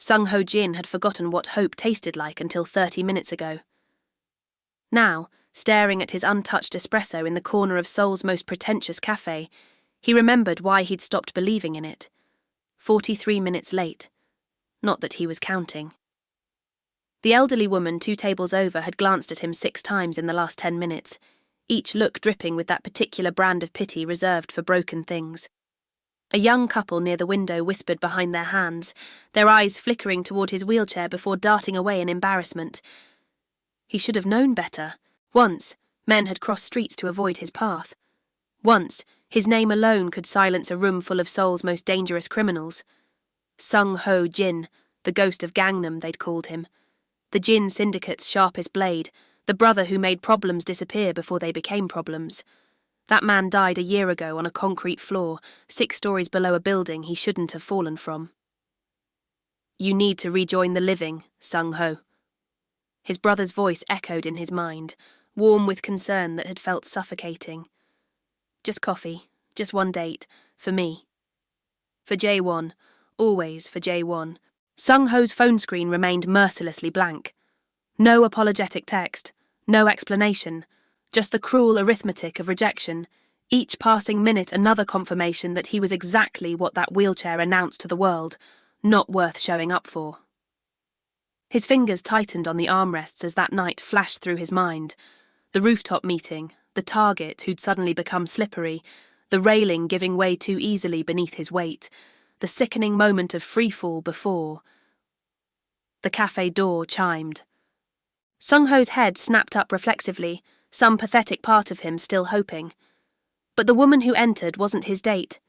Sung-ho Jin had forgotten what hope tasted like until 30 minutes ago. Now, staring at his untouched espresso in the corner of Seoul's most pretentious cafe, he remembered why he'd stopped believing in it. 43 minutes late. Not that he was counting. The elderly woman 2 tables over had glanced at him 6 times in the last 10 minutes, each look dripping with that particular brand of pity reserved for broken things. A young couple near the window whispered behind their hands, their eyes flickering toward his wheelchair before darting away in embarrassment. He should have known better. Once, men had crossed streets to avoid his path. Once, his name alone could silence a room full of Seoul's most dangerous criminals. Sung-ho Jin, the ghost of Gangnam, they'd called him. The Jin syndicate's sharpest blade, the brother who made problems disappear before they became problems. That man died a year ago on a concrete floor, 6 stories below a building he shouldn't have fallen from. You need to rejoin the living, Sung-ho. His brother's voice echoed in his mind, warm with concern that had felt suffocating. Just coffee, just one date, for me. For Jae-won, always for Jae-won. Sung-ho's phone screen remained mercilessly blank. No apologetic text, no explanation, just the cruel arithmetic of rejection, each passing minute another confirmation that he was exactly what that wheelchair announced to the world, not worth showing up for. His fingers tightened on the armrests as that night flashed through his mind. The rooftop meeting, the target who'd suddenly become slippery, the railing giving way too easily beneath his weight, the sickening moment of freefall before. The cafe door chimed. Sung-ho's head snapped up reflexively, some pathetic part of him still hoping. But the woman who entered wasn't his date.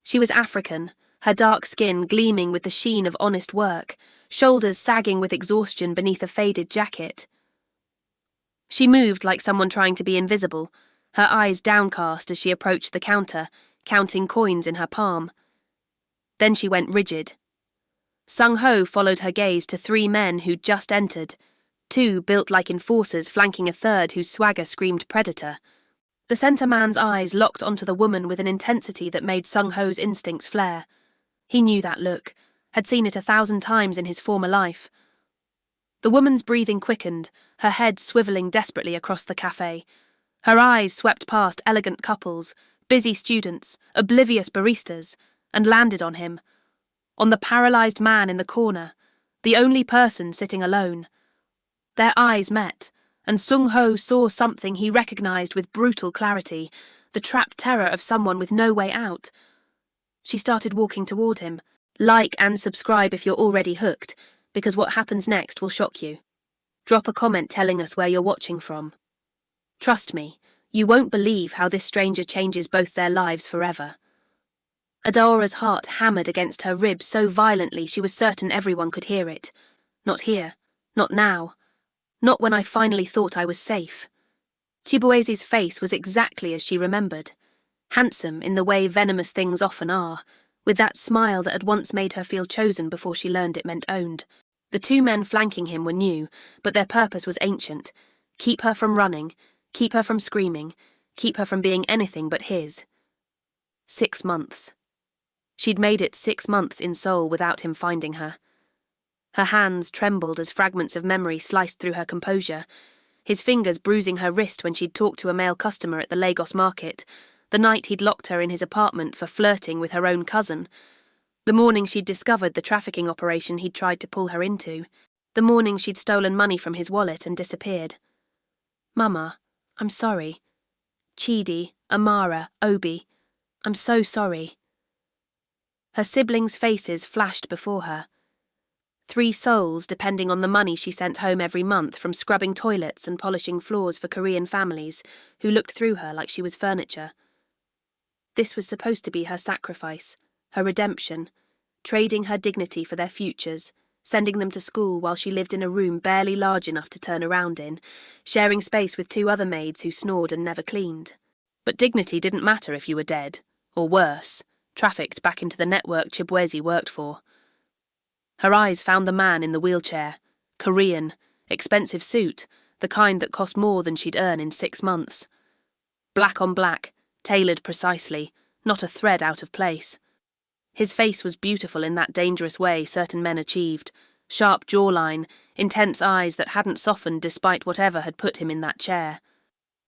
She was African, her dark skin gleaming with the sheen of honest work, shoulders sagging with exhaustion beneath a faded jacket. She moved like someone trying to be invisible, her eyes downcast as she approached the counter, counting coins in her palm. Then she went rigid. Sung-ho followed her gaze to 3 men who'd just entered, 2 built like enforcers flanking a third whose swagger screamed predator. The centre man's eyes locked onto the woman with an intensity that made Sung-ho's instincts flare. He knew that look, had seen it 1,000 times in his former life. The woman's breathing quickened, her head swivelling desperately across the cafe. Her eyes swept past elegant couples, busy students, oblivious baristas, and landed on him. On the paralyzed man in the corner, the only person sitting alone. Their eyes met, and Sung-ho saw something he recognized with brutal clarity, the trapped terror of someone with no way out. She started walking toward him. Like and subscribe if you're already hooked, because what happens next will shock you. Drop a comment telling us where you're watching from. Trust me, you won't believe how this stranger changes both their lives forever. Adora's heart hammered against her ribs so violently she was certain everyone could hear it. Not here, not now, not when I finally thought I was safe. Chibuese's face was exactly as she remembered, handsome in the way venomous things often are, with that smile that had once made her feel chosen before she learned it meant owned. The 2 men flanking him were new, but their purpose was ancient. Keep her from running, keep her from screaming, keep her from being anything but his. 6 months. She'd made it 6 months in Seoul without him finding her. Her hands trembled as fragments of memory sliced through her composure, his fingers bruising her wrist when she'd talked to a male customer at the Lagos market, the night he'd locked her in his apartment for flirting with her own cousin, the morning she'd discovered the trafficking operation he'd tried to pull her into, the morning she'd stolen money from his wallet and disappeared. Mama, I'm sorry. Chidi, Amara, Obi, I'm so sorry. Her siblings' faces flashed before her. 3 souls depending on the money she sent home every month from scrubbing toilets and polishing floors for Korean families who looked through her like she was furniture. This was supposed to be her sacrifice, her redemption, trading her dignity for their futures, sending them to school while she lived in a room barely large enough to turn around in, sharing space with 2 other maids who snored and never cleaned. But dignity didn't matter if you were dead, or worse, trafficked back into the network Chibueze worked for. Her eyes found the man in the wheelchair, Korean, expensive suit, the kind that cost more than she'd earn in 6 months. Black on black, tailored precisely, not a thread out of place. His face was beautiful in that dangerous way certain men achieved. Sharp jawline, intense eyes that hadn't softened despite whatever had put him in that chair.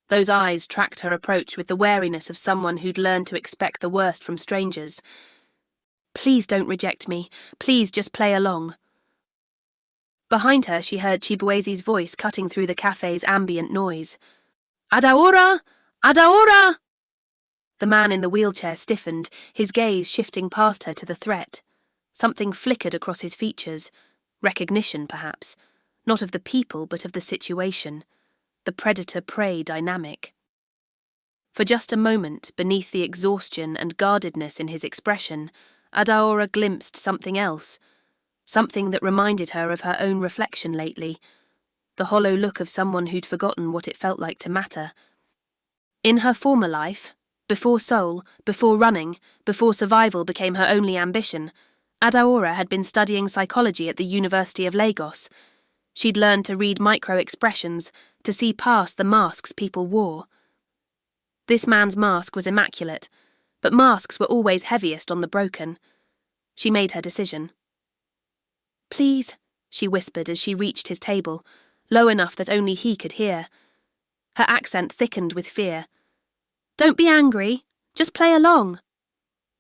Those eyes tracked her approach with the wariness of someone who'd learned to expect the worst from strangers. "Please don't reject me. Please just play along." Behind her she heard Chibuezi's voice cutting through the cafe's ambient noise. "Adaora! Adaora!" The man in the wheelchair stiffened, his gaze shifting past her to the threat. Something flickered across his features. Recognition, perhaps. Not of the people, but of the situation. The predator-prey dynamic. For just a moment, beneath the exhaustion and guardedness in his expression, Adaora glimpsed something else. Something that reminded her of her own reflection lately. The hollow look of someone who'd forgotten what it felt like to matter. In her former life, before soul, before running, before survival became her only ambition, Adaora had been studying psychology at the University of Lagos. She'd learned to read micro-expressions, to see past the masks people wore. This man's mask was immaculate, but masks were always heaviest on the broken. She made her decision. "Please," she whispered as she reached his table, low enough that only he could hear. Her accent thickened with fear. "Don't be angry. Just play along."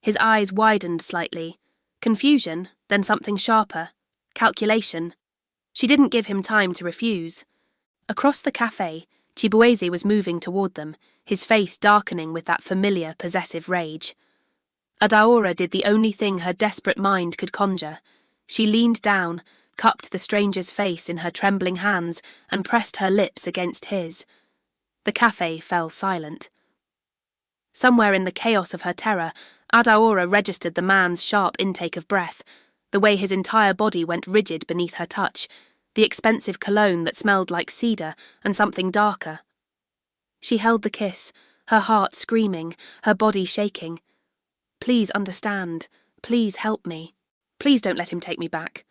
His eyes widened slightly. Confusion, then something sharper. Calculation. She didn't give him time to refuse. Across the cafe, Chibuezi was moving toward them, his face darkening with that familiar, possessive rage. Adaora did the only thing her desperate mind could conjure. She leaned down, cupped the stranger's face in her trembling hands, and pressed her lips against his. The cafe fell silent. Somewhere in the chaos of her terror, Adaora registered the man's sharp intake of breath, the way his entire body went rigid beneath her touch, the expensive cologne that smelled like cedar and something darker. She held the kiss, her heart screaming, her body shaking. "Please understand. Please help me. Please don't let him take me back."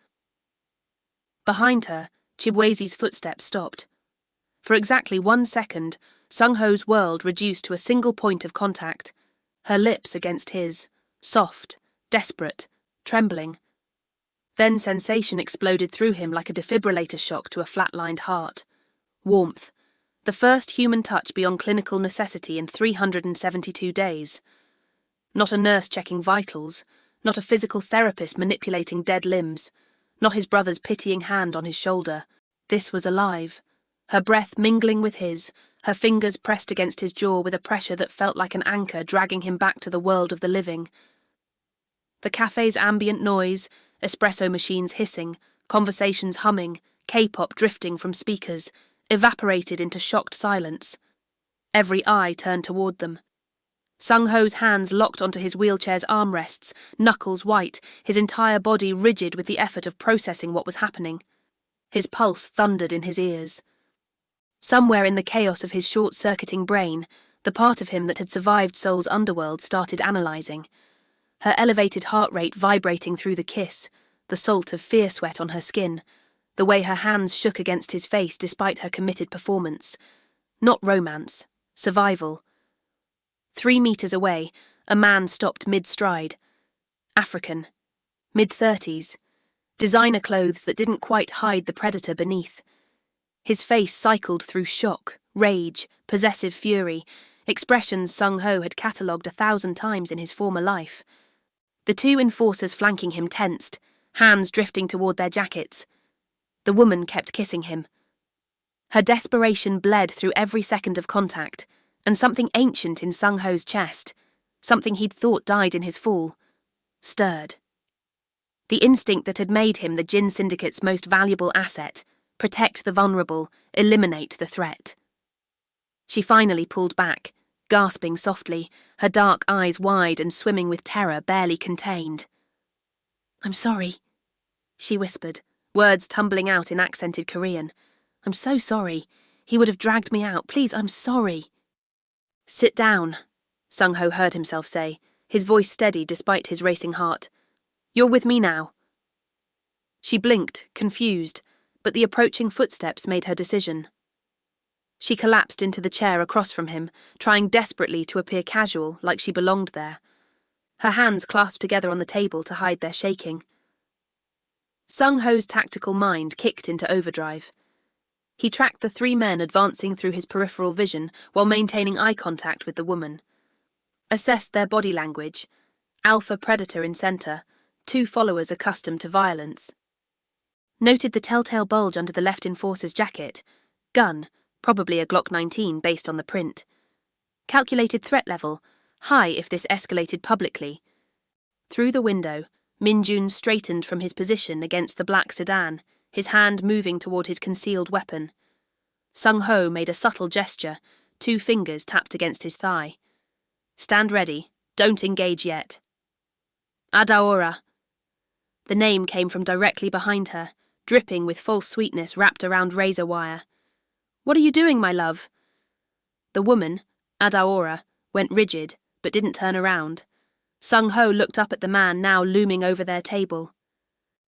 Behind her, Chibuezi's footsteps stopped. For exactly 1 second, Sung-ho's world reduced to a single point of contact, her lips against his, soft, desperate, trembling. Then sensation exploded through him like a defibrillator shock to a flatlined heart. Warmth. The first human touch beyond clinical necessity in 372 days. Not a nurse checking vitals, not a physical therapist manipulating dead limbs, not his brother's pitying hand on his shoulder. This was alive. Her breath mingling with his, her fingers pressed against his jaw with a pressure that felt like an anchor dragging him back to the world of the living. The cafe's ambient noise, espresso machines hissing, conversations humming, K-pop drifting from speakers, evaporated into shocked silence. Every eye turned toward them. Sung-ho's hands locked onto his wheelchair's armrests, knuckles white, his entire body rigid with the effort of processing what was happening. His pulse thundered in his ears. Somewhere in the chaos of his short-circuiting brain, the part of him that had survived Soul's underworld started analysing. Her elevated heart rate vibrating through the kiss, the salt of fear sweat on her skin, the way her hands shook against his face despite her committed performance. Not romance, survival. 3 meters away, a man stopped mid-stride. African. Mid-30s. Designer clothes that didn't quite hide the predator beneath. His face cycled through shock, rage, possessive fury, expressions Sung-ho had catalogued 1,000 times in his former life. The 2 enforcers flanking him tensed, hands drifting toward their jackets. The woman kept kissing him. Her desperation bled through every second of contact, and something ancient in Sung-ho's chest, something he'd thought died in his fall, stirred. The instinct that had made him the Jin Syndicate's most valuable asset, protect the vulnerable, eliminate the threat. She finally pulled back, gasping softly, her dark eyes wide and swimming with terror barely contained. "I'm sorry," she whispered, words tumbling out in accented Korean. "I'm so sorry. He would have dragged me out. Please, I'm sorry." "Sit down," Sung-ho heard himself say, his voice steady despite his racing heart. "You're with me now." She blinked, confused, but the approaching footsteps made her decision. She collapsed into the chair across from him, trying desperately to appear casual, like she belonged there. her hands clasped together on the table to hide their shaking. Sung-Ho's tactical mind kicked into overdrive. He tracked the 3 men advancing through his peripheral vision while maintaining eye contact with the woman. Assessed their body language. Alpha predator in center, 2 followers accustomed to violence. Noted the telltale bulge under the left enforcer's jacket. Gun, probably a Glock 19 based on the print. Calculated threat level, high if this escalated publicly. Through the window, Min-jun straightened from his position against the black sedan, his hand moving toward his concealed weapon. Sung-Ho made a subtle gesture, 2 fingers tapped against his thigh. Stand ready, don't engage yet. Adaora. The name came from directly behind her, dripping with false sweetness wrapped around razor wire. What are you doing, my love? The woman, Adaora, went rigid, but didn't turn around. Sung-Ho looked up at the man now looming over their table.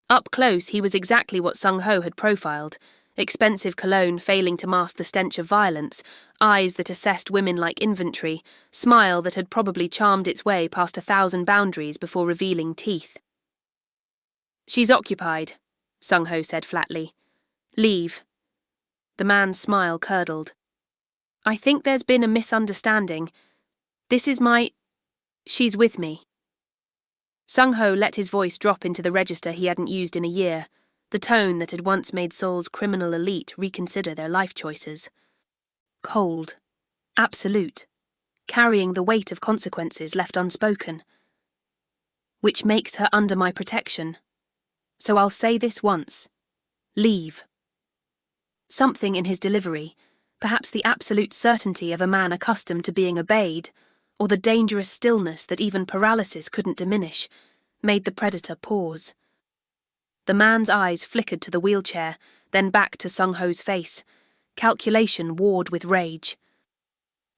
Up close, he was exactly what Sung-Ho had profiled, expensive cologne failing to mask the stench of violence, eyes that assessed women like inventory, smile that had probably charmed its way past 1,000 boundaries before revealing teeth. She's occupied, Sung-Ho said flatly. Leave. The man's smile curdled. I think there's been a misunderstanding. This is my... She's with me. Sung-Ho let his voice drop into the register he hadn't used in a year, the tone that had once made Seoul's criminal elite reconsider their life choices. Cold. Absolute. Carrying the weight of consequences left unspoken. Which makes her under my protection. So I'll say this once. Leave. Something in his delivery, perhaps the absolute certainty of a man accustomed to being obeyed, or the dangerous stillness that even paralysis couldn't diminish, made the predator pause. The man's eyes flickered to the wheelchair, then back to Sung-Ho's face. Calculation warred with rage.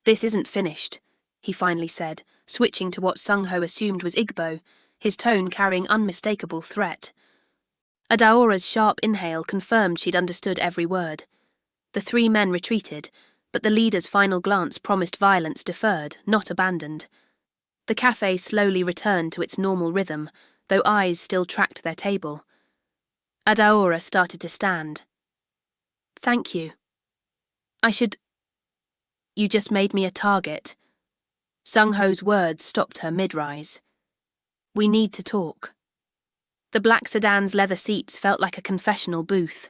This isn't finished, he finally said, switching to what Sung-Ho assumed was Igbo, his tone carrying unmistakable threat. Adaora's sharp inhale confirmed she'd understood every word. The 3 men retreated, but the leader's final glance promised violence deferred, not abandoned. The cafe slowly returned to its normal rhythm, though eyes still tracked their table. Adaora started to stand. Thank you. I should... You just made me a target. Sung-Ho's words stopped her mid-rise. We need to talk. The black sedan's leather seats felt like a confessional booth.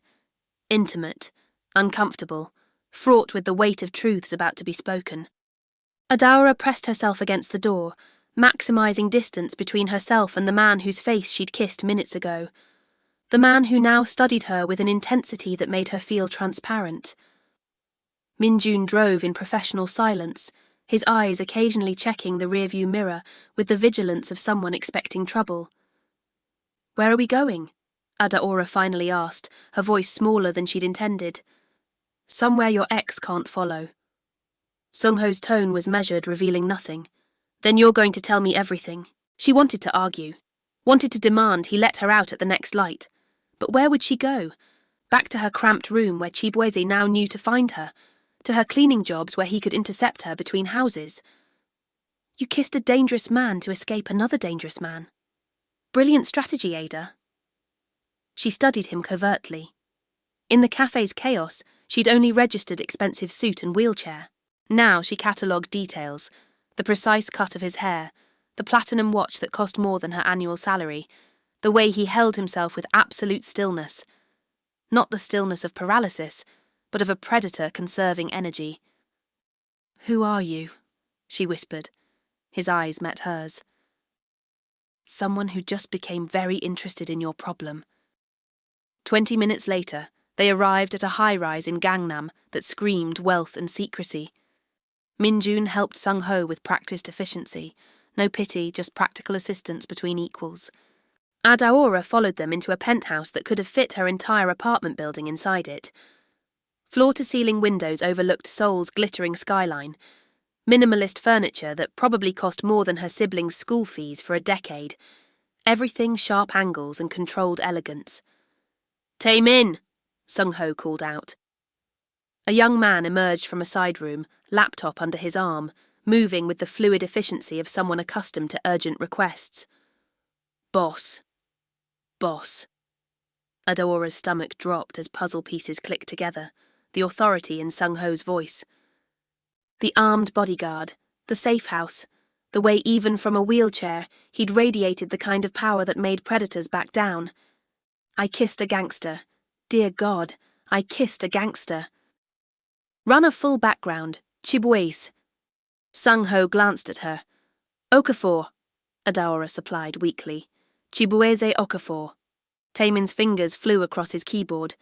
Intimate, uncomfortable, fraught with the weight of truths about to be spoken. Adaora pressed herself against the door, maximizing distance between herself and the man whose face she'd kissed minutes ago. The man who now studied her with an intensity that made her feel transparent. Min-jun drove in professional silence, his eyes occasionally checking the rearview mirror with the vigilance of someone expecting trouble. Where are we going? Adaora finally asked, her voice smaller than she'd intended. Somewhere your ex can't follow. Sung-Ho's tone was measured, revealing nothing. Then you're going to tell me everything. She wanted to argue. Wanted to demand he let her out at the next light. But where would she go? Back to her cramped room where Chibueze now knew to find her. To her cleaning jobs where he could intercept her between houses. You kissed a dangerous man to escape another dangerous man. Brilliant strategy, Ada. She studied him covertly. In the cafe's chaos, she'd only registered expensive suit and wheelchair. Now she catalogued details, the precise cut of his hair, the platinum watch that cost more than her annual salary, the way he held himself with absolute stillness. Not the stillness of paralysis, but of a predator conserving energy. Who are you? She whispered. His eyes met hers. Someone who just became very interested in your problem. 20 minutes later, they arrived at a high-rise in Gangnam that screamed wealth and secrecy. Min-jun helped Sung-Ho with practiced efficiency. No pity, just practical assistance between equals. Adaora followed them into a penthouse that could have fit her entire apartment building inside it. Floor-to-ceiling windows overlooked Seoul's glittering skyline. Minimalist furniture that probably cost more than her siblings' school fees for a decade. Everything sharp angles and controlled elegance. Tae-min, Sung-Ho called out. A young man emerged from a side room, laptop under his arm, moving with the fluid efficiency of someone accustomed to urgent requests. Boss. Boss. Adaora's stomach dropped as puzzle pieces clicked together, the authority in Sung-ho's voice. The armed bodyguard, the safe house, the way even from a wheelchair he'd radiated the kind of power that made predators back down. I kissed a gangster. Dear God, I kissed a gangster. Run a full background, Chibuese. Sung-ho glanced at her. Okafor, Adaora supplied weakly. Chibuese Okafor. Taemin's fingers flew across his keyboard.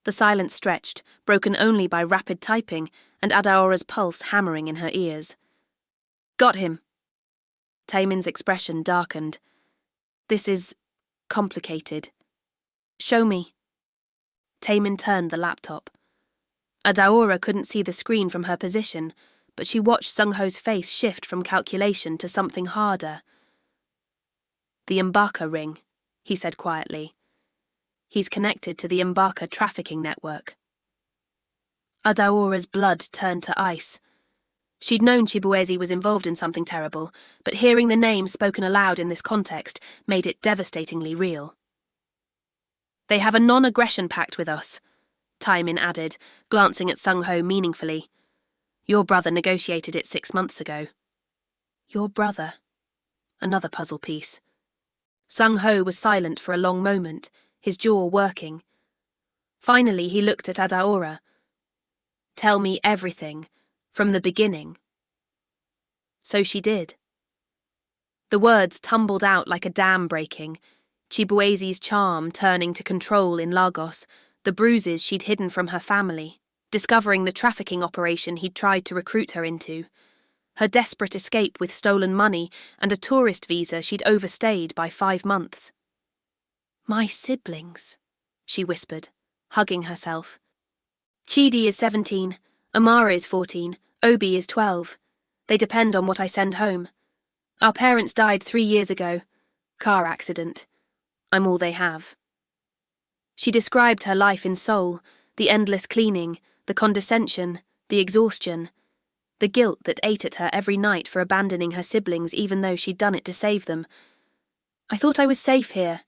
The silence stretched, broken only by rapid typing and Adaora's pulse hammering in her ears. Got him. Taemin's expression darkened. This is complicated. Show me. Taemin turned the laptop. Adaora couldn't see the screen from her position, but she watched Sung-ho's face shift from calculation to something harder. The Mbaka ring, he said quietly. He's connected to the Mbaka trafficking network. Adaora's blood turned to ice. She'd known Chibueze was involved in something terrible, but hearing the name spoken aloud in this context made it devastatingly real. They have a non-aggression pact with us, Taemin added, glancing at Sung-ho meaningfully. Your brother negotiated it 6 months ago. Your brother? Another puzzle piece. Sung-ho was silent for a long moment, his jaw working. Finally, he looked at Adaora. Tell me everything, from the beginning. So she did. The words tumbled out like a dam breaking, Chibueze's charm turning to control in Lagos, the bruises she'd hidden from her family, discovering the trafficking operation he'd tried to recruit her into, her desperate escape with stolen money and a tourist visa she'd overstayed by 5 months. My siblings, she whispered, hugging herself. Chidi is 17, Amara is 14, Obi is 12. They depend on what I send home. Our parents died 3 years ago. Car accident. I'm all they have. She described her life in Seoul, the endless cleaning, the condescension, the exhaustion, the guilt that ate at her every night for abandoning her siblings even though she'd done it to save them. I thought I was safe here,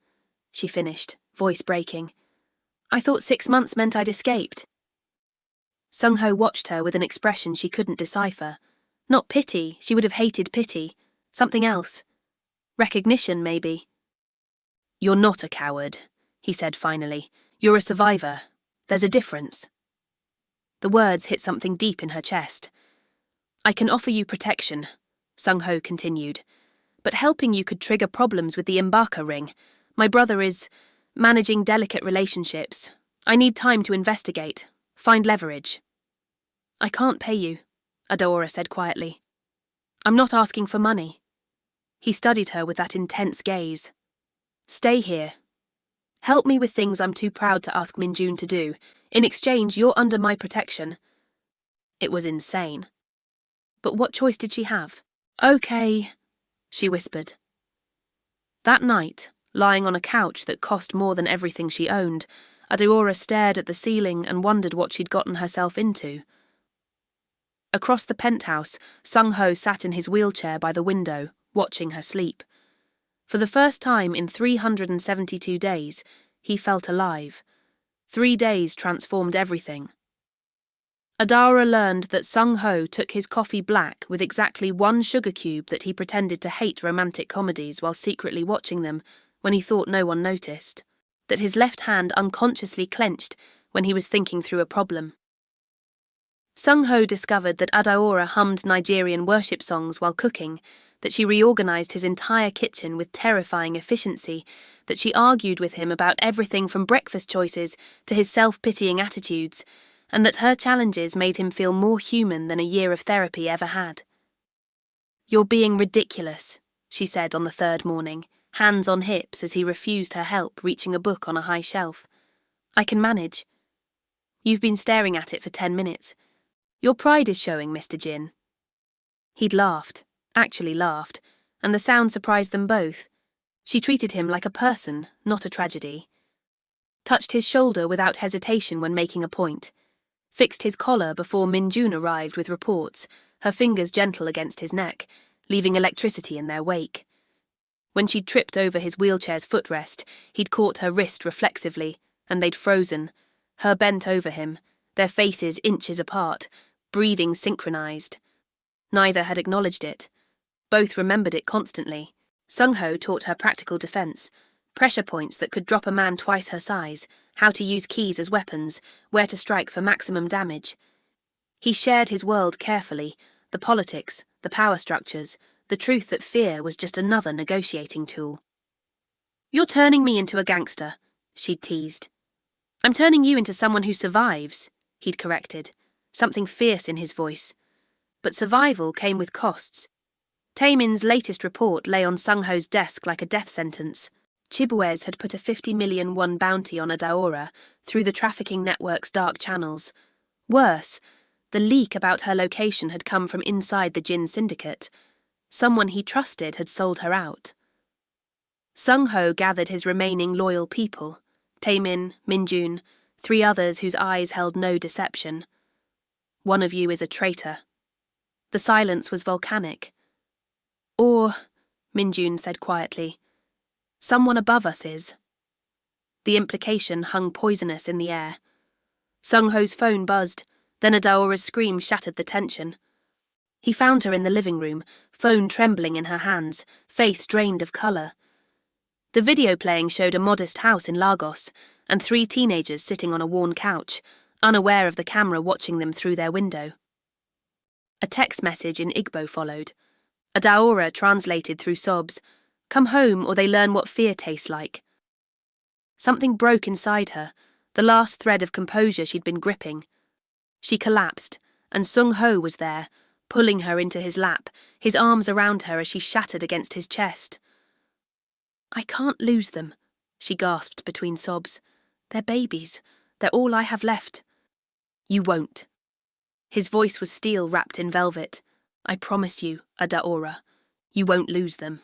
she finished, voice breaking. I thought 6 months meant I'd escaped. Sung-ho watched her with an expression she couldn't decipher. Not pity, she would have hated pity. Something else. Recognition, maybe. You're not a coward, he said finally. You're a survivor. There's a difference. The words hit something deep in her chest. I can offer you protection, Sung-ho continued, but helping you could trigger problems with the Mbaka ring. My brother is managing delicate relationships. I need time to investigate, find leverage. I can't pay you, Adaora said quietly. I'm not asking for money. He studied her with that intense gaze. Stay here. Help me with things I'm too proud to ask Minjun to do. In exchange, you're under my protection. It was insane. But what choice did she have? Okay, she whispered. That night, lying on a couch that cost more than everything she owned, Adaora stared at the ceiling and wondered what she'd gotten herself into. Across the penthouse, Sung-ho sat in his wheelchair by the window, watching her sleep. For the first time in 372 days, he felt alive. 3 days transformed everything. Adaora learned that Sung-ho took his coffee black with exactly 1 sugar cube that he pretended to hate romantic comedies while secretly watching them when he thought no one noticed, that his left hand unconsciously clenched when he was thinking through a problem. Sung-ho discovered that Adaora hummed Nigerian worship songs while cooking, that she reorganized his entire kitchen with terrifying efficiency, that she argued with him about everything from breakfast choices to his self-pitying attitudes, and that her challenges made him feel more human than a year of therapy ever had. You're being ridiculous, she said on the 3rd morning, hands on hips as he refused her help reaching a book on a high shelf. I can manage. You've been staring at it for 10 minutes. Your pride is showing, Mr. Jin. He'd laughed, actually laughed, and the sound surprised them both. She treated him like a person, not a tragedy. Touched his shoulder without hesitation when making a point. Fixed his collar before Minjun arrived with reports, her fingers gentle against his neck, leaving electricity in their wake. When she'd tripped over his wheelchair's footrest, he'd caught her wrist reflexively, and they'd frozen, her bent over him, their faces inches apart, breathing synchronized. Neither had acknowledged it. Both remembered it constantly. Sung-ho taught her practical defense, pressure points that could drop a man twice her size, how to use keys as weapons, where to strike for maximum damage. He shared his world carefully, the politics, the power structures, the truth that fear was just another negotiating tool. "You're turning me into a gangster," she'd teased. "I'm turning you into someone who survives," he'd corrected, something fierce in his voice. But survival came with costs. Taemin's latest report lay on Sung-ho's desk like a death sentence. Chibuez had put a 50 million won bounty on Adaora through the trafficking network's dark channels. Worse, the leak about her location had come from inside the Jin syndicate. Someone he trusted had sold her out. Sung-ho gathered his remaining loyal people, Taemin, Minjun, 3 others whose eyes held no deception. "One of you is a traitor." The silence was volcanic. "Or," Minjun said quietly, "someone above us is." The implication hung poisonous in the air. Sung-ho's phone buzzed, then Adaora's scream shattered the tension. He found her in the living room, phone trembling in her hands, face drained of colour. The video playing showed a modest house in Lagos, and 3 teenagers sitting on a worn couch, unaware of the camera watching them through their window. A text message in Igbo followed. Adaora translated through sobs, "Come home or they learn what fear tastes like." Something broke inside her, the last thread of composure she'd been gripping. She collapsed, and Sung-ho was there, pulling her into his lap, his arms around her as she shattered against his chest. "I can't lose them," she gasped between sobs. "They're babies. They're all I have left." "You won't." His voice was steel wrapped in velvet. "I promise you, Adaora, you won't lose them."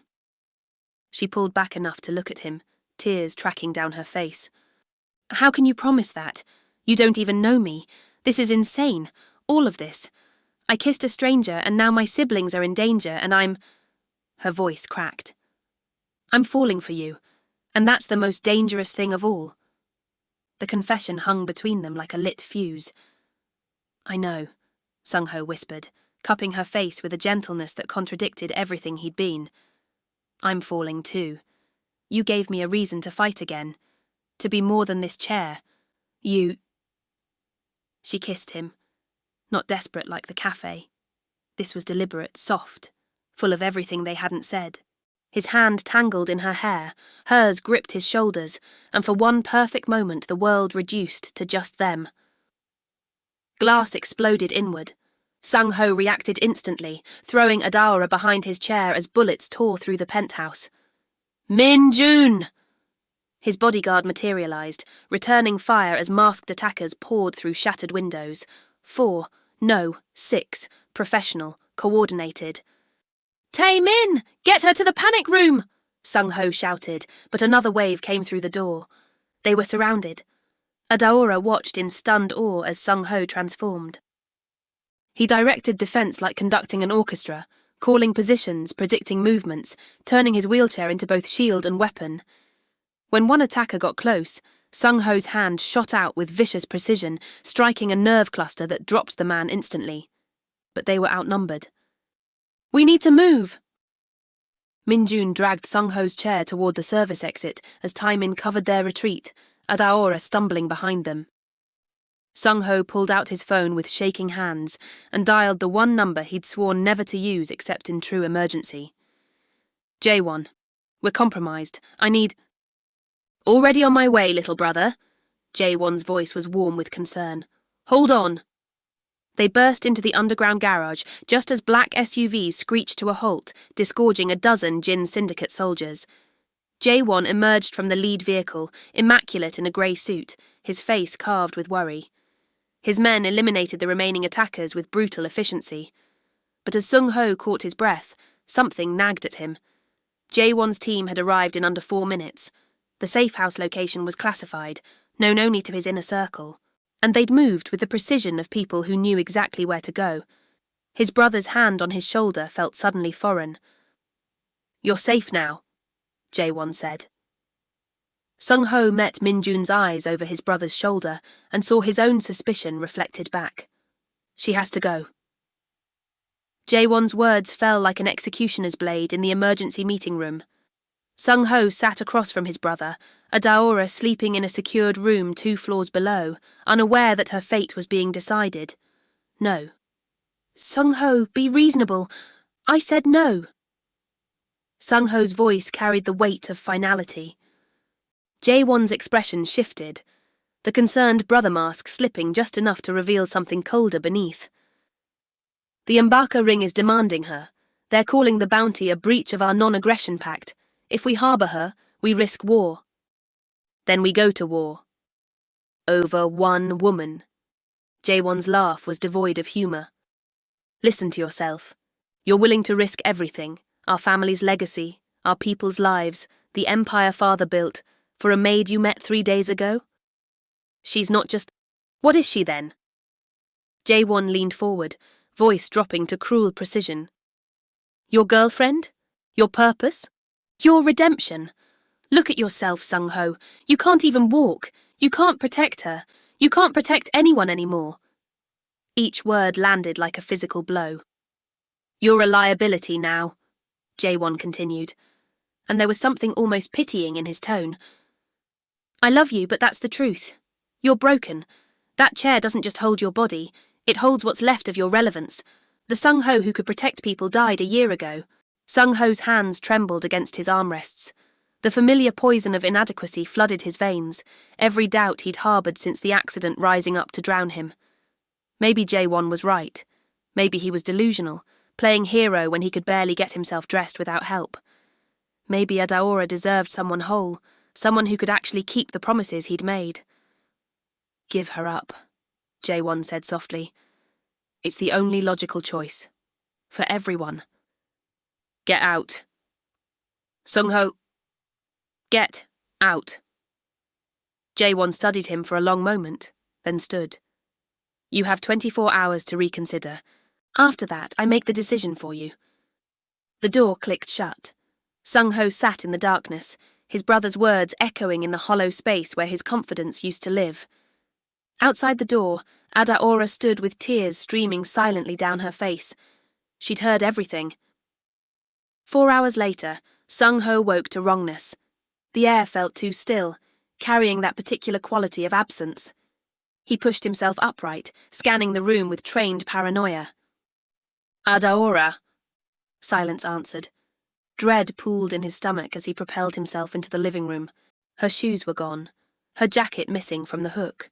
She pulled back enough to look at him, tears tracking down her face. "How can you promise that? You don't even know me. This is insane. All of this. I kissed a stranger and now my siblings are in danger and I'm—" Her voice cracked. "I'm falling for you, and that's the most dangerous thing of all." The confession hung between them like a lit fuse. "I know," Sung-ho whispered, cupping her face with a gentleness that contradicted everything he'd been. "I'm falling too. You gave me a reason to fight again, to be more than this chair. You—" She kissed him, not desperate like the cafe. This was deliberate, soft, full of everything they hadn't said. His hand tangled in her hair, hers gripped his shoulders, and for one perfect moment the world reduced to just them. Glass exploded inward. Sung-ho reacted instantly, throwing Adaora behind his chair as bullets tore through the penthouse. "Min-jun!" His bodyguard materialized, returning fire as masked attackers poured through shattered windows. 4, no, 6, professional, coordinated. "Tae-min! Get her to the panic room!" Sung-ho shouted, but another wave came through the door. They were surrounded. Adaora watched in stunned awe as Sung-ho transformed. He directed defense like conducting an orchestra, calling positions, predicting movements, turning his wheelchair into both shield and weapon. When one attacker got close, Sung-ho's hand shot out with vicious precision, striking a nerve cluster that dropped the man instantly. But they were outnumbered. "We need to move!" Minjun dragged Sung-ho's chair toward the service exit as Taemin covered their retreat, Adaora stumbling behind them. Sung-ho pulled out his phone with shaking hands and dialed the one number he'd sworn never to use except in true emergency. "J1, we're compromised. I need—" "Already on my way, little brother." J1's voice was warm with concern. "Hold on." They burst into the underground garage just as black SUVs screeched to a halt, disgorging a dozen Jin syndicate soldiers. J1 emerged from the lead vehicle, immaculate in a grey suit, his face carved with worry. His men eliminated the remaining attackers with brutal efficiency. But as Sung-ho caught his breath, something nagged at him. J1's team had arrived in under 4 minutes. The safe house location was classified, known only to his inner circle, and they'd moved with the precision of people who knew exactly where to go. His brother's hand on his shoulder felt suddenly foreign. "You're safe now," Jae-won said. Sung-ho met Min-jun's eyes over his brother's shoulder and saw his own suspicion reflected back. "She has to go." Jae-won's words fell like an executioner's blade in the emergency meeting room. Sung-ho sat across from his brother, Adaora sleeping in a secured room 2 floors below, unaware that her fate was being decided. No. "Sung-ho, be reasonable. I said no." Sung-ho's voice carried the weight of finality. Jae-won's expression shifted, the concerned brother mask slipping just enough to reveal something colder beneath. "The Mbaka ring is demanding her. They're calling the bounty a breach of our non-aggression pact. If we harbour her, we risk war." "Then we go to war." "Over one woman." Jae-won's laugh was devoid of humour. "Listen to yourself. You're willing to risk everything, our family's legacy, our people's lives, the empire father built, for a maid you met 3 days ago? She's not just... What is she then?" Jae-won leaned forward, voice dropping to cruel precision. "Your girlfriend? Your purpose? Your redemption? Look at yourself, Sung-ho. You can't even walk. You can't protect her. You can't protect anyone anymore." Each word landed like a physical blow. "You're a liability now," Jae-won continued, and there was something almost pitying in his tone. "I love you, but that's the truth. You're broken. That chair doesn't just hold your body, it holds what's left of your relevance. The Sung-ho who could protect people died a year ago." Sung-ho's hands trembled against his armrests. The familiar poison of inadequacy flooded his veins, every doubt he'd harboured since the accident rising up to drown him. Maybe Jae-won was right. Maybe he was delusional, playing hero when he could barely get himself dressed without help. Maybe Adaora deserved someone whole, someone who could actually keep the promises he'd made. "Give her up," Jae-won said softly. "It's the only logical choice. For everyone. Get out." "Sung-ho, get out." Jae-won studied him for a long moment, then stood. "You have 24 hours to reconsider. After that, I make the decision for you." The door clicked shut. Sung-ho sat in the darkness, his brother's words echoing in the hollow space where his confidence used to live. Outside the door, Adaora stood with tears streaming silently down her face. She'd heard everything. 4 hours later, Sung-ho woke to wrongness. The air felt too still, carrying that particular quality of absence. He pushed himself upright, scanning the room with trained paranoia. "Adaora," silence answered. Dread pooled in his stomach as he propelled himself into the living room. Her shoes were gone, her jacket missing from the hook.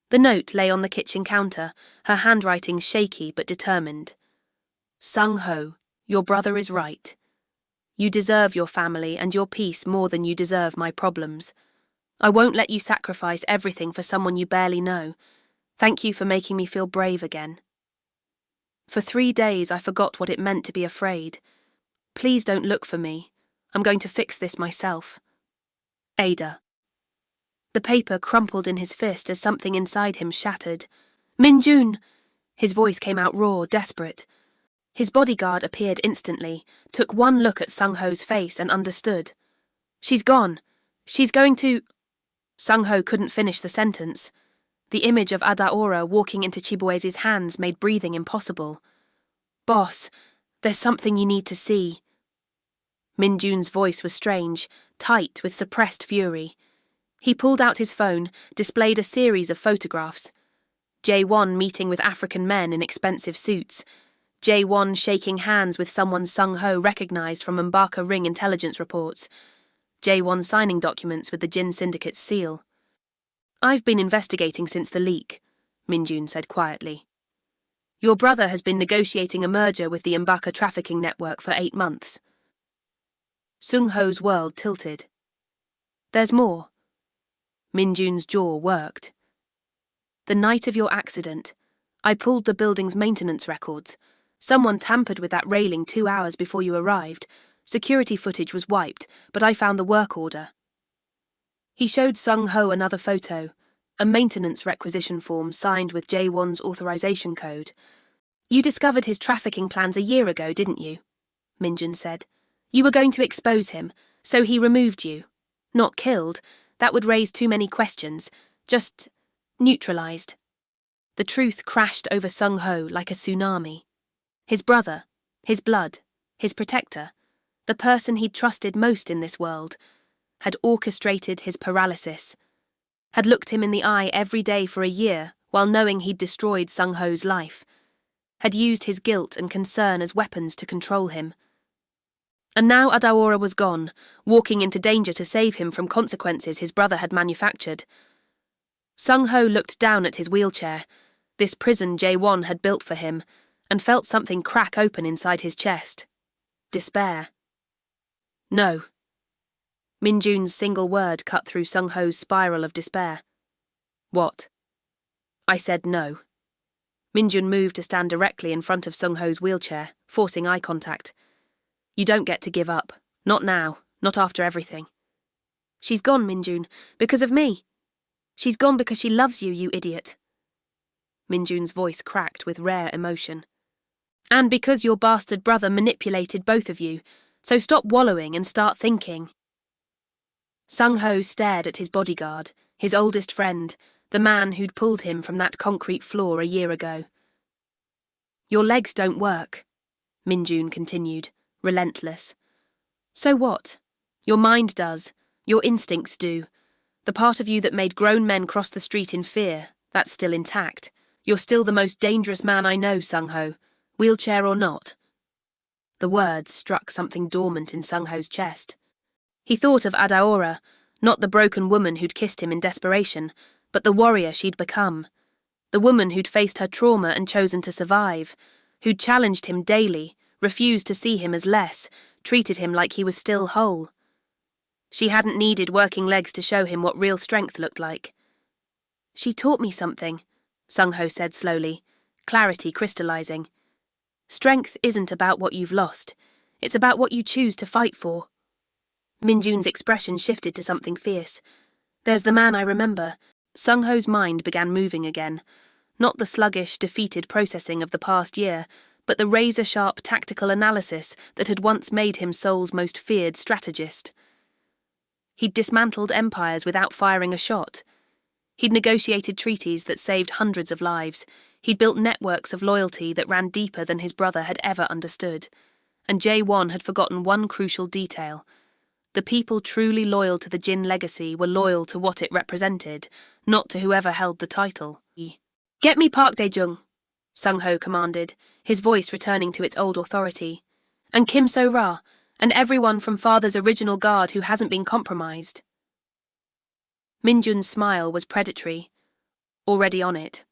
The note lay on the kitchen counter, her handwriting shaky but determined. "Sung-ho, your brother is right. You deserve your family and your peace more than you deserve my problems. I won't let you sacrifice everything for someone you barely know. Thank you for making me feel brave again. For 3 days I forgot what it meant to be afraid. Please don't look for me. I'm going to fix this myself. Ada." The paper crumpled in his fist as something inside him shattered. "Min-jun!" His voice came out raw, desperate. His bodyguard appeared instantly, took one look at Sung-ho's face and understood. "She's gone. She's going to..." Sung-ho couldn't finish the sentence. The image of Adaora walking into Chibuese's hands made breathing impossible. "Boss, there's something you need to see." Min-jun's voice was strange, tight with suppressed fury. He pulled out his phone, displayed a series of photographs. Jae-won meeting with African men in expensive suits. Jae-won shaking hands with someone Sung-ho recognized from Mbaka Ring intelligence reports. Jae-won signing documents with the Jin syndicate's seal. "I've been investigating since the leak," Min-jun said quietly. "Your brother has been negotiating a merger with the Mbaka trafficking network for 8 months. Sung-ho's world tilted. "There's more." Min-jun's jaw worked. "The night of your accident, I pulled the building's maintenance records. Someone tampered with that railing 2 hours before you arrived. Security footage was wiped, but I found the work order." He showed Sung-ho another photo, a maintenance requisition form signed with Jae-won's authorization code. You discovered his trafficking plans a year ago, didn't you? Minjun said. You were going to expose him, so he removed you. Not killed, that would raise too many questions, just neutralized. The truth crashed over Sung-ho like a tsunami. His brother, his blood, his protector, the person he'd trusted most in this world, had orchestrated his paralysis, had looked him in the eye every day for a year while knowing he'd destroyed Sung-ho's life, had used his guilt and concern as weapons to control him. And now Adaora was gone, walking into danger to save him from consequences his brother had manufactured. Sung-ho looked down at his wheelchair, this prison Jae-won had built for him, and felt something crack open inside his chest. Despair. No. Minjun's single word cut through Sung-ho's spiral of despair. What? I said no. Minjun moved to stand directly in front of Sung-ho's wheelchair, forcing eye contact. You don't get to give up. Not now. Not after everything. She's gone, Minjun, because of me. She's gone because she loves you, you idiot. Minjun's voice cracked with rare emotion. And because your bastard brother manipulated both of you, so stop wallowing and start thinking. Sung-ho stared at his bodyguard, his oldest friend, the man who'd pulled him from that concrete floor a year ago. Your legs don't work, Minjun continued, relentless. So what? Your mind does. Your instincts do. The part of you that made grown men cross the street in fear, that's still intact. You're still the most dangerous man I know, Sung-ho, wheelchair or not. The words struck something dormant in Sung-ho's chest. He thought of Adaora, not the broken woman who'd kissed him in desperation, but the warrior she'd become. The woman who'd faced her trauma and chosen to survive, who'd challenged him daily, refused to see him as less, treated him like he was still whole. She hadn't needed working legs to show him what real strength looked like. She taught me something, Sung-ho said slowly, clarity crystallizing. Strength isn't about what you've lost. It's about what you choose to fight for. Minjun's expression shifted to something fierce. There's the man I remember. Sung-ho's mind began moving again. Not the sluggish, defeated processing of the past year, but the razor-sharp tactical analysis that had once made him Seoul's most feared strategist. He'd dismantled empires without firing a shot. He'd negotiated treaties that saved hundreds of lives. He'd built networks of loyalty that ran deeper than his brother had ever understood. And Jae-won had forgotten one crucial detail. The people truly loyal to the Jin legacy were loyal to what it represented, not to whoever held the title. Get me Park Dae-jung, Sung-ho commanded, his voice returning to its old authority. And Kim So-ra, and everyone from father's original guard who hasn't been compromised. Minjun's smile was predatory. Already on it.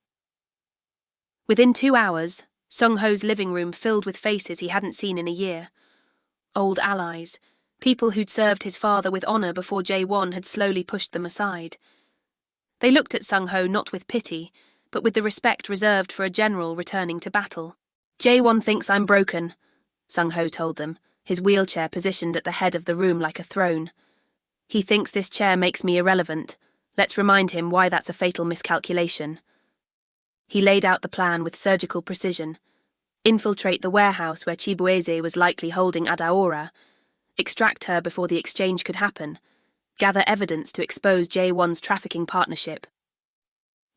Within 2 hours, Sung-ho's living room filled with faces he hadn't seen in a year. Old allies, people who'd served his father with honor before Jae-won had slowly pushed them aside. They looked at Sung-ho not with pity, but with the respect reserved for a general returning to battle. Jae-won thinks I'm broken, Sung-ho told them, his wheelchair positioned at the head of the room like a throne. He thinks this chair makes me irrelevant. Let's remind him why that's a fatal miscalculation. He laid out the plan with surgical precision. Infiltrate the warehouse where Chibueze was likely holding Adaora, extract her before the exchange could happen, gather evidence to expose Jae-won's trafficking partnership.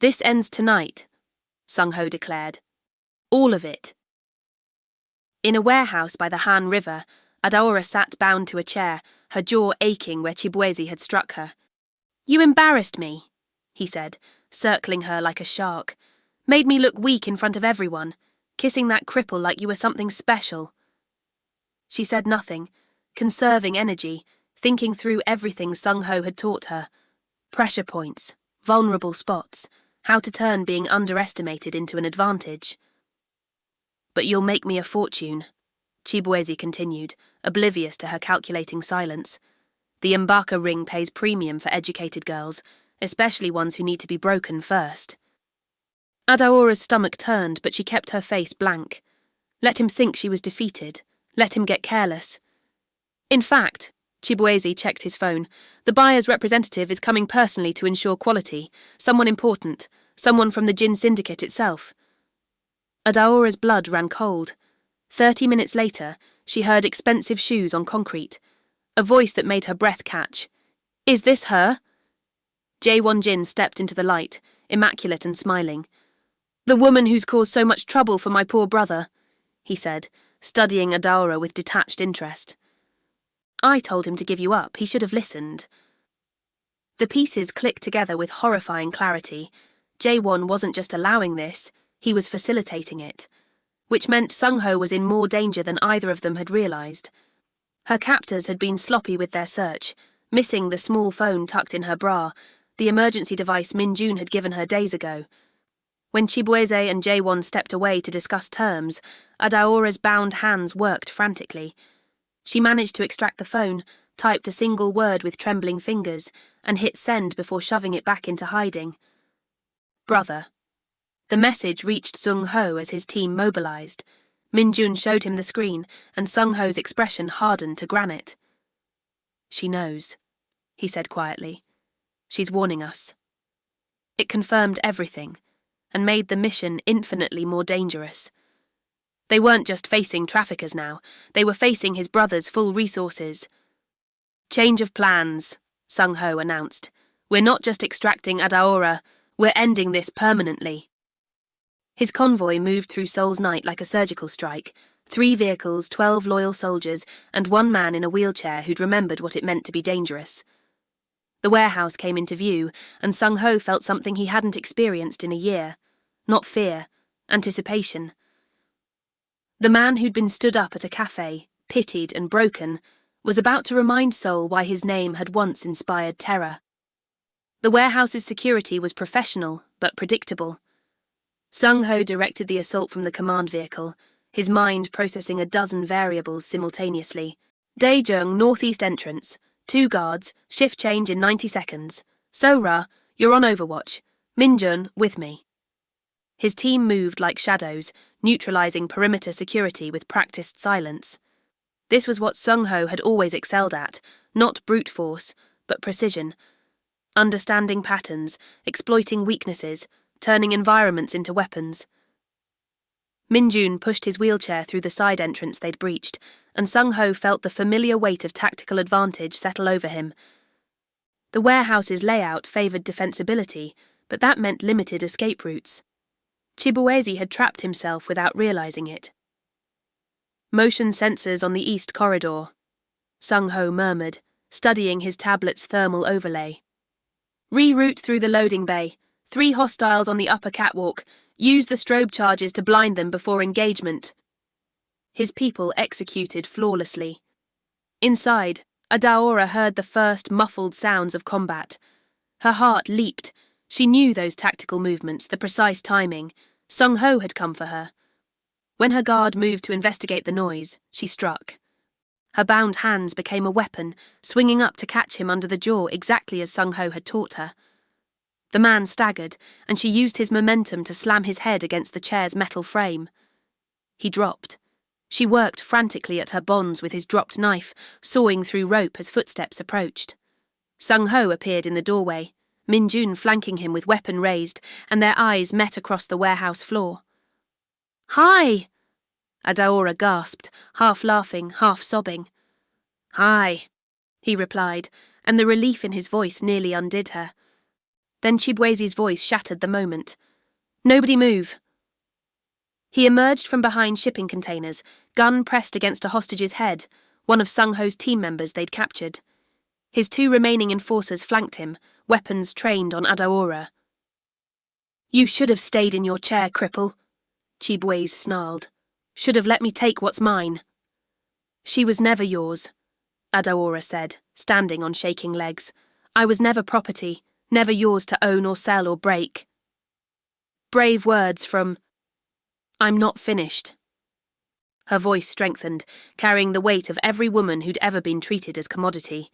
This ends tonight, Sung-ho declared. All of it. In a warehouse by the Han River, Adaora sat bound to a chair, her jaw aching where Chibueze had struck her. You embarrassed me, he said, circling her like a shark. Made me look weak in front of everyone, kissing that cripple like you were something special. She said nothing, conserving energy, thinking through everything Sung-ho had taught her. Pressure points, vulnerable spots, how to turn being underestimated into an advantage. But you'll make me a fortune, Chibueze continued, oblivious to her calculating silence. The Mbaka ring pays premium for educated girls, especially ones who need to be broken first. Adaora's stomach turned, but she kept her face blank. Let him think she was defeated. Let him get careless. In fact, Chibueze checked his phone, the buyer's representative is coming personally to ensure quality, someone important, someone from the Jin syndicate itself. Adaora's blood ran cold. 30 minutes later, she heard expensive shoes on concrete, a voice that made her breath catch. "Is this her?" Jae-won-jin stepped into the light, immaculate and smiling. "The woman who's caused so much trouble for my poor brother," he said, studying Adaora with detached interest. "I told him to give you up. He should have listened." The pieces clicked together with horrifying clarity. Jae-won wasn't just allowing this, he was facilitating it, which meant Sung-ho was in more danger than either of them had realized. Her captors had been sloppy with their search, missing the small phone tucked in her bra, the emergency device Min-jun had given her days ago. When Chibueze and Jae-won stepped away to discuss terms, Adaora's bound hands worked frantically. She managed to extract the phone, typed a single word with trembling fingers, and hit send before shoving it back into hiding. "Brother." The message reached Sung-ho as his team mobilized. Min-jun showed him the screen, and Sung-ho's expression hardened to granite. "She knows," he said quietly. "She's warning us." It confirmed everything, and made the mission infinitely more dangerous. They weren't just facing traffickers now, they were facing his brother's full resources. "Change of plans," Sung-ho announced. "We're not just extracting Adaora, we're ending this permanently." His convoy moved through Seoul's night like a surgical strike. 3 vehicles, 12 loyal soldiers, and 1 man in a wheelchair who'd remembered what it meant to be dangerous. The warehouse came into view, and Sung-ho felt something he hadn't experienced in a year. Not fear, anticipation. The man who'd been stood up at a cafe, pitied and broken, was about to remind Seoul why his name had once inspired terror. The warehouse's security was professional, but predictable. Sung-ho directed the assault from the command vehicle, his mind processing a dozen variables simultaneously. Daejeong northeast entrance, 2 guards, shift change in 90 seconds. So-ra, you're on overwatch. Min-jun, with me. His team moved like shadows, neutralizing perimeter security with practiced silence. This was what Sung-ho had always excelled at, not brute force, but precision. Understanding patterns, exploiting weaknesses, turning environments into weapons. Min-jun pushed his wheelchair through the side entrance they'd breached, and Sung-ho felt the familiar weight of tactical advantage settle over him. The warehouse's layout favored defensibility, but that meant limited escape routes. Chibueze had trapped himself without realizing it. "Motion sensors on the east corridor," Sung-ho murmured, studying his tablet's thermal overlay. "Reroute through the loading bay. 3 hostiles on the upper catwalk. Use the strobe charges to blind them before engagement." His people executed flawlessly. Inside, Adaora heard the first muffled sounds of combat. Her heart leaped. She knew those tactical movements, the precise timing. Sung-ho had come for her. When her guard moved to investigate the noise, she struck. Her bound hands became a weapon, swinging up to catch him under the jaw exactly as Sung-ho had taught her. The man staggered, and she used his momentum to slam his head against the chair's metal frame. He dropped. She worked frantically at her bonds with his dropped knife, sawing through rope as footsteps approached. Sung-ho appeared in the doorway, Min-jun flanking him with weapon raised, and their eyes met across the warehouse floor. "Hi!" Adaora gasped, half laughing, half sobbing. "Hi," he replied, and the relief in his voice nearly undid her. Then Chibueze's voice shattered the moment. "Nobody move." He emerged from behind shipping containers, gun pressed against a hostage's head, one of Sung-ho's team members they'd captured. His 2 remaining enforcers flanked him, weapons trained on Adaora. "You should have stayed in your chair, cripple," Chibueze snarled. "Should have let me take what's mine." "She was never yours," Adaora said, standing on shaking legs. "I was never property, never yours to own or sell or break." Brave words from... "I'm not finished." Her voice strengthened, carrying the weight of every woman who'd ever been treated as commodity.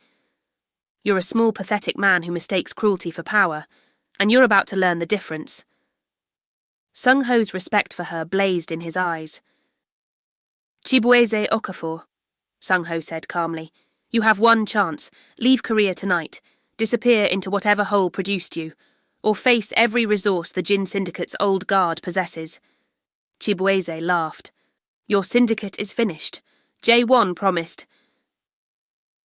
"You're a small, pathetic man who mistakes cruelty for power, and you're about to learn the difference." Sung-ho's respect for her blazed in his eyes. "Chibueze Okafor," Sung-ho said calmly. "You have one chance. Leave Korea tonight. Disappear into whatever hole produced you, or face every resource the Jin Syndicate's old guard possesses. Chibueze laughed. Your syndicate is finished. J1 promised.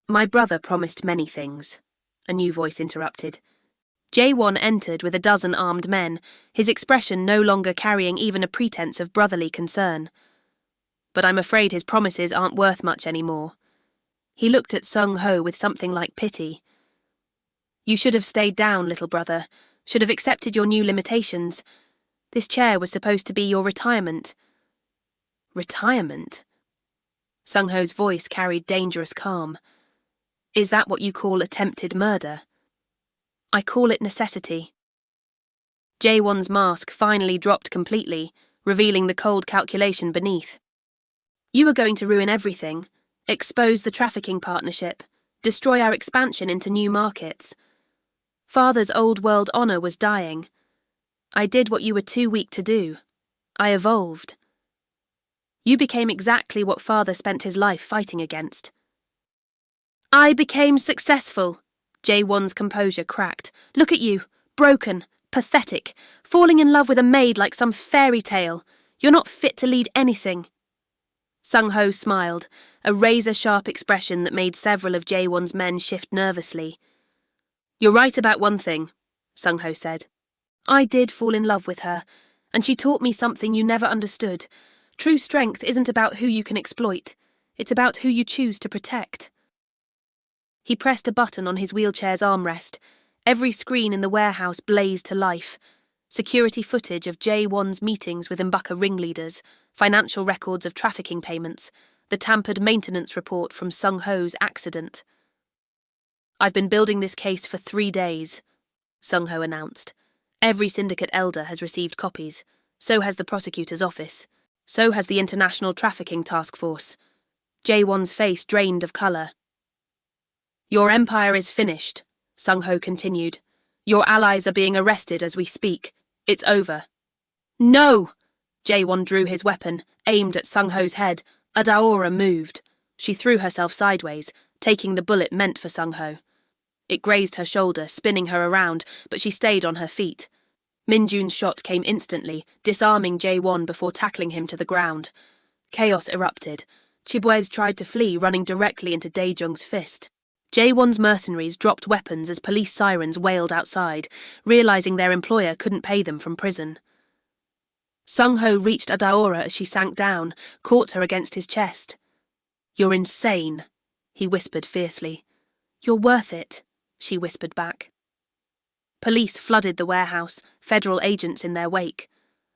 My brother promised many things, a new voice interrupted. J1 entered with a dozen armed men, his expression no longer carrying even a pretense of brotherly concern. But I'm afraid his promises aren't worth much anymore. He looked at Sung Ho with something like pity. You should have stayed down, little brother, should have accepted your new limitations. This chair was supposed to be your retirement. Retirement? Sung Ho's voice carried dangerous calm. Is that what you call attempted murder? I call it necessity. Jaewon's mask finally dropped completely, revealing the cold calculation beneath. You were going to ruin everything, expose the trafficking partnership, destroy our expansion into new markets. Father's old world honor was dying. I did what you were too weak to do. I evolved. You became exactly what Father spent his life fighting against. I became successful. Jaewon's composure cracked. Look at you, broken, pathetic, falling in love with a maid like some fairy tale. You're not fit to lead anything. Sung Ho smiled, a razor-sharp expression that made several of Jaewon's men shift nervously. You're right about one thing, Sung Ho said. I did fall in love with her, and she taught me something you never understood. True strength isn't about who you can exploit. It's about who you choose to protect. He pressed a button on his wheelchair's armrest. Every screen in the warehouse blazed to life. Security footage of Jaewon's meetings with Mbaka ringleaders, financial records of trafficking payments, the tampered maintenance report from Sung Ho's accident. I've been building this case for 3 days, Sung Ho announced. Every syndicate elder has received copies. So has the prosecutor's office. So has the International Trafficking Task Force. Jaewon's face drained of colour. Your empire is finished, Sung Ho continued. Your allies are being arrested as we speak. It's over. No! Jaewon drew his weapon, aimed at Sung Ho's head. Adaora moved. She threw herself sideways, taking the bullet meant for Sung Ho. It grazed her shoulder, spinning her around, but she stayed on her feet. Minjun's shot came instantly, disarming Jaewon before tackling him to the ground. Chaos erupted. Chibueze tried to flee, running directly into Daejong's fist. Jaewon's mercenaries dropped weapons as police sirens wailed outside, realizing their employer couldn't pay them from prison. Sung Ho reached Adaora as she sank down, caught her against his chest. You're insane, he whispered fiercely. You're worth it, she whispered back. Police flooded the warehouse, federal agents in their wake.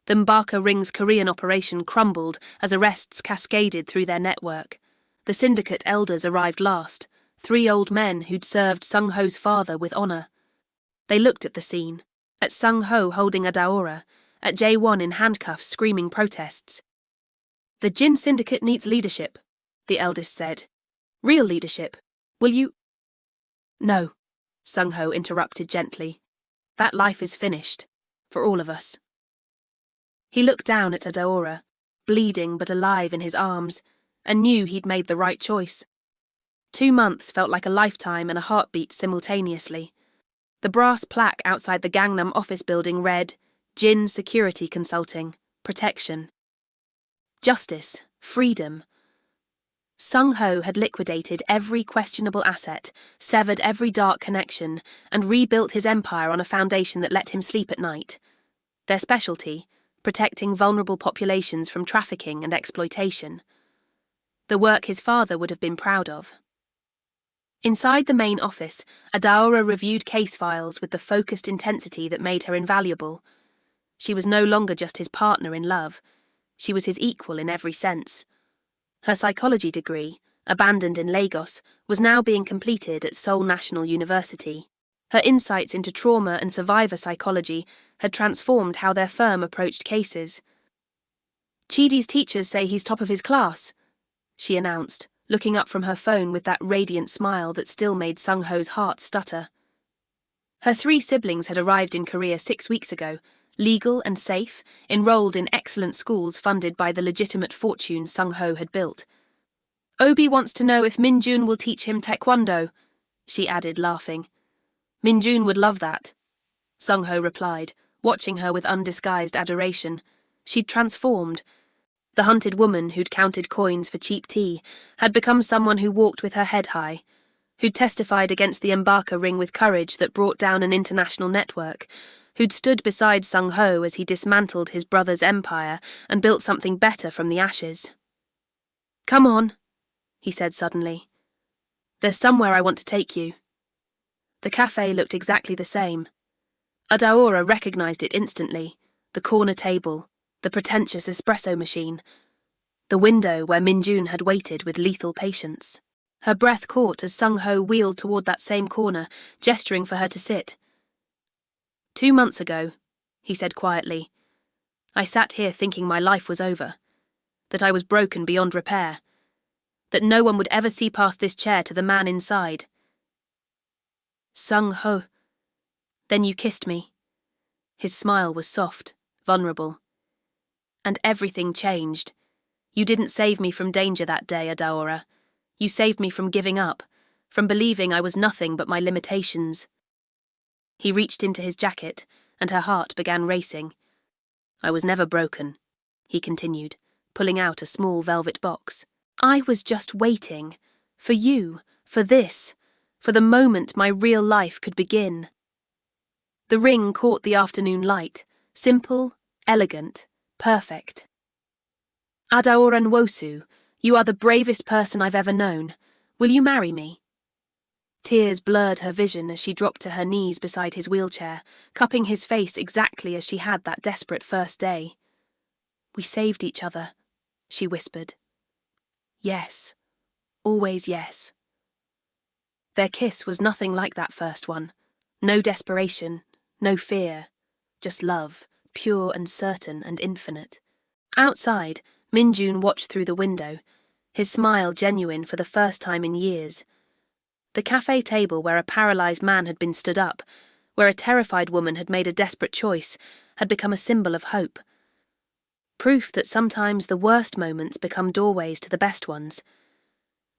The Mbaka Ring's Korean operation crumbled as arrests cascaded through their network. The syndicate elders arrived last, 3 old men who'd served Sung Ho's father with honour. They looked at the scene, at Sung Ho holding Adaora, at Jaewon in handcuffs screaming protests. The Jin syndicate needs leadership, the eldest said. Real leadership. Will you... No, Sung Ho interrupted gently. That life is finished, for all of us. He looked down at Adaora, bleeding but alive in his arms, and knew he'd made the right choice. 2 months felt like a lifetime and a heartbeat simultaneously. The brass plaque outside the Gangnam office building read, Jin Security Consulting, Protection. Justice, freedom. Sung Ho had liquidated every questionable asset, severed every dark connection, and rebuilt his empire on a foundation that let him sleep at night. Their specialty, protecting vulnerable populations from trafficking and exploitation. The work his father would have been proud of. Inside the main office, Adaora reviewed case files with the focused intensity that made her invaluable. She was no longer just his partner in love. She was his equal in every sense. Her psychology degree, abandoned in Lagos, was now being completed at Seoul National University. Her insights into trauma and survivor psychology had transformed how their firm approached cases. Chidi's teachers say he's top of his class, she announced, looking up from her phone with that radiant smile that still made Sung Ho's heart stutter. Her 3 siblings had arrived in Korea 6 weeks ago, legal and safe, enrolled in excellent schools funded by the legitimate fortune Sung Ho had built. Obi wants to know if Minjun will teach him taekwondo, she added, laughing. Minjun would love that, Sung Ho replied, watching her with undisguised adoration. She'd transformed. The hunted woman who'd counted coins for cheap tea had become someone who walked with her head high, who'd testified against the Embarker ring with courage that brought down an international network, who'd stood beside Sung-ho as he dismantled his brother's empire and built something better from the ashes. "Come on," he said suddenly. "There's somewhere I want to take you." The cafe looked exactly the same. Adaora recognized it instantly: the corner table, the pretentious espresso machine, the window where Minjun had waited with lethal patience. Her breath caught as Sung-ho wheeled toward that same corner, gesturing for her to sit. "2 months ago," he said quietly, "I sat here thinking my life was over, that I was broken beyond repair, that no one would ever see past this chair to the man inside. Sung-ho. Then you kissed me." His smile was soft, vulnerable. "And everything changed. You didn't save me from danger that day, Adaora. You saved me from giving up, from believing I was nothing but my limitations." He reached into his jacket, and her heart began racing. "I was never broken," he continued, pulling out a small velvet box. "I was just waiting. For you, for this, for the moment my real life could begin." The ring caught the afternoon light, simple, elegant, perfect. "Adaora Nwosu, you are the bravest person I've ever known. Will you marry me?" Tears blurred her vision as she dropped to her knees beside his wheelchair, cupping his face exactly as she had that desperate first day. "We saved each other," she whispered. "Yes, always yes." Their kiss was nothing like that first one. No desperation, no fear, just love, pure and certain and infinite. Outside, Minjun watched through the window, his smile genuine for the first time in years. The cafe table where a paralyzed man had been stood up, where a terrified woman had made a desperate choice, had become a symbol of hope. Proof that sometimes the worst moments become doorways to the best ones.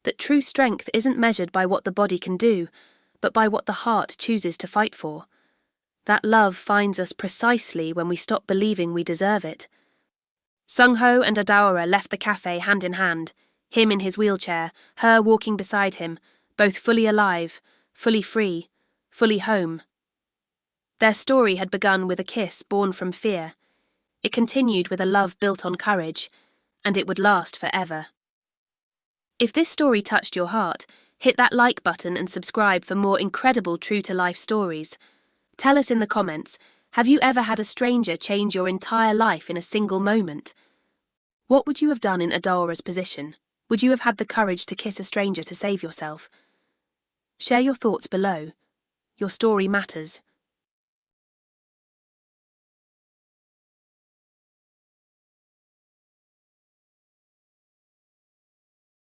That true strength isn't measured by what the body can do, but by what the heart chooses to fight for. That love finds us precisely when we stop believing we deserve it. Sung-ho and Adaora left the cafe hand in hand, him in his wheelchair, her walking beside him, both fully alive, fully free, fully home. Their story had begun with a kiss born from fear. It continued with a love built on courage, and it would last forever. If this story touched your heart, hit that like button and subscribe for more incredible true-to-life stories. Tell us in the comments, have you ever had a stranger change your entire life in a single moment? What would you have done in Adaora's position? Would you have had the courage to kiss a stranger to save yourself? Share your thoughts below. Your story matters.